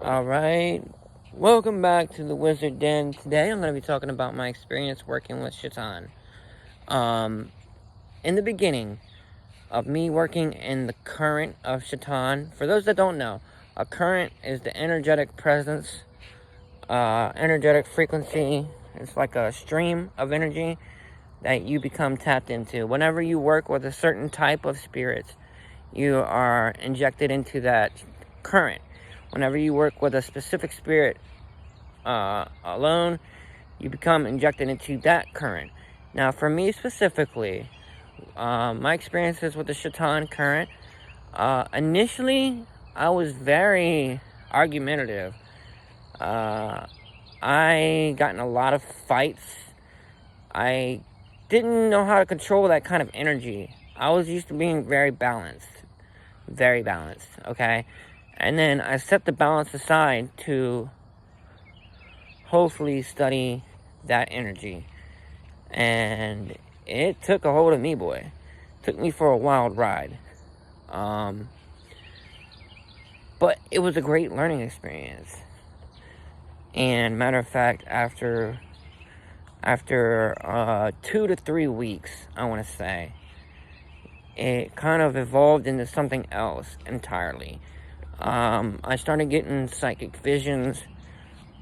Alright, welcome back to the Wizard Den. Today I'm going to be talking about my experience working with Shatan. In the beginning of me working in the current of Shatan, for those that don't know, a current is the energetic presence, energetic frequency. It's like a stream of energy that you become tapped into. Whenever you work with a certain type of spirits, you are injected into that current. Whenever you work with a specific spirit alone, you become injected into that current. Now, for me specifically, my experiences with the Shatan current, initially, I was very argumentative. I got in a lot of fights. I didn't know how to control that kind of energy. I was used to being very balanced, okay? And then I set the balance aside to hopefully study that energy. And it took a hold of me, boy. It took me for a wild ride. But it was a great learning experience. And matter of fact, after 2 to 3 weeks, I want to say, it kind of evolved into something else entirely. I started getting psychic visions,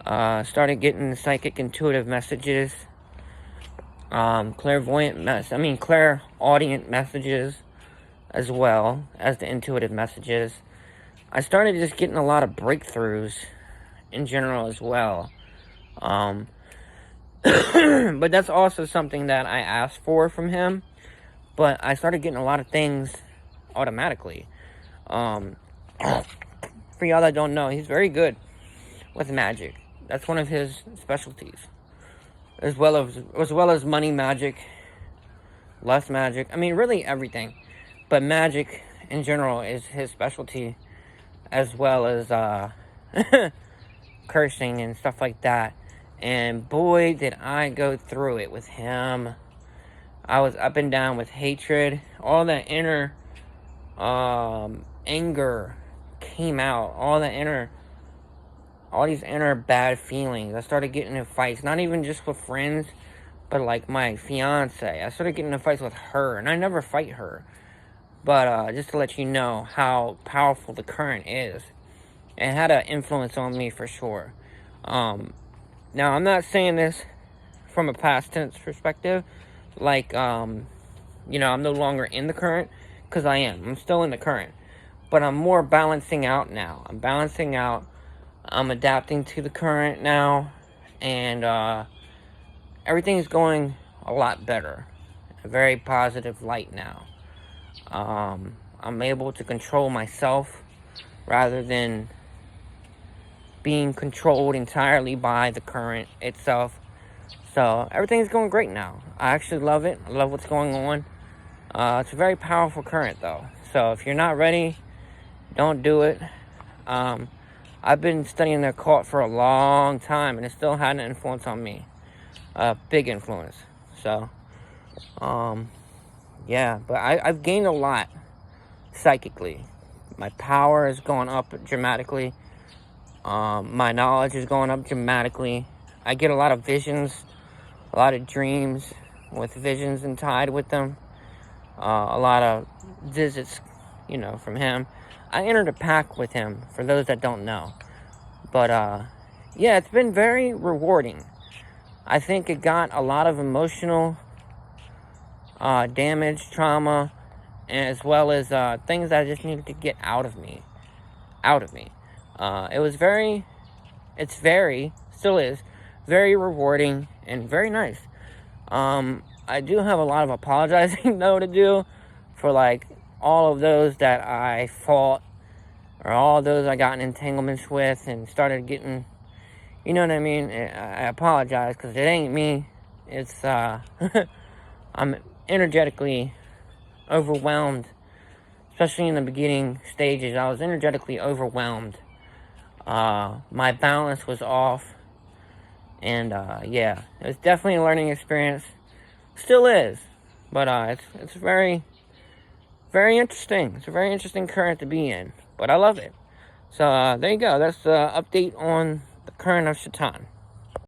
started getting psychic intuitive messages, clairaudient messages, as well as the intuitive messages. I started just getting a lot of breakthroughs in general as well. But that's also something that I asked for from him. But I started getting a lot of things automatically. For y'all that don't know, he's very good with magic. That's one of his specialties. As well as money magic, lust magic. I mean, really everything. But magic in general is his specialty, as well as cursing and stuff like that. And boy, did I go through it with him. I was up and down with hatred. All that inner anger came out. All these inner bad feelings. I started getting in fights, not even just with friends, but like my fiance. I started getting in fights with her, and I never fight her. But just to let you know how powerful the current is, it had an influence on me for sure. Now, I'm not saying this from a past tense perspective, like, I'm no longer in the current, because I am. I'm still in the current. But I'm more balancing out now. I'm balancing out. I'm adapting to the current now. And everything's going a lot better. A very positive light now. I'm able to control myself rather than being controlled entirely by the current itself. So everything's going great now. I actually love it. I love what's going on. It's a very powerful current though. So if you're not ready, don't do it. I've been studying the occult for a long time, and it still had an influence on me. A big influence. So, yeah, but I've gained a lot psychically. My power has gone up dramatically. My knowledge is going up dramatically. I get a lot of visions, a lot of dreams with visions and tied with them. A lot of visits, from him. I entered a pact with him, for those that don't know. But, yeah, it's been very rewarding. I think it got a lot of emotional damage, trauma, as well as things that I just needed to get out of me. Still is, very rewarding and very nice. I do have a lot of apologizing, though, to do for, like, all of those that I fought, or all those I got in entanglements with and started getting, you know what I mean? I apologize, because it ain't me. It's, I'm energetically overwhelmed, especially in the beginning stages. I was energetically overwhelmed. My balance was off, and, yeah, it was definitely a learning experience. Still is, but, it's very, very interesting. It's a very interesting current to be in, but I love it. So there you go. That's the update on the current of Shatan.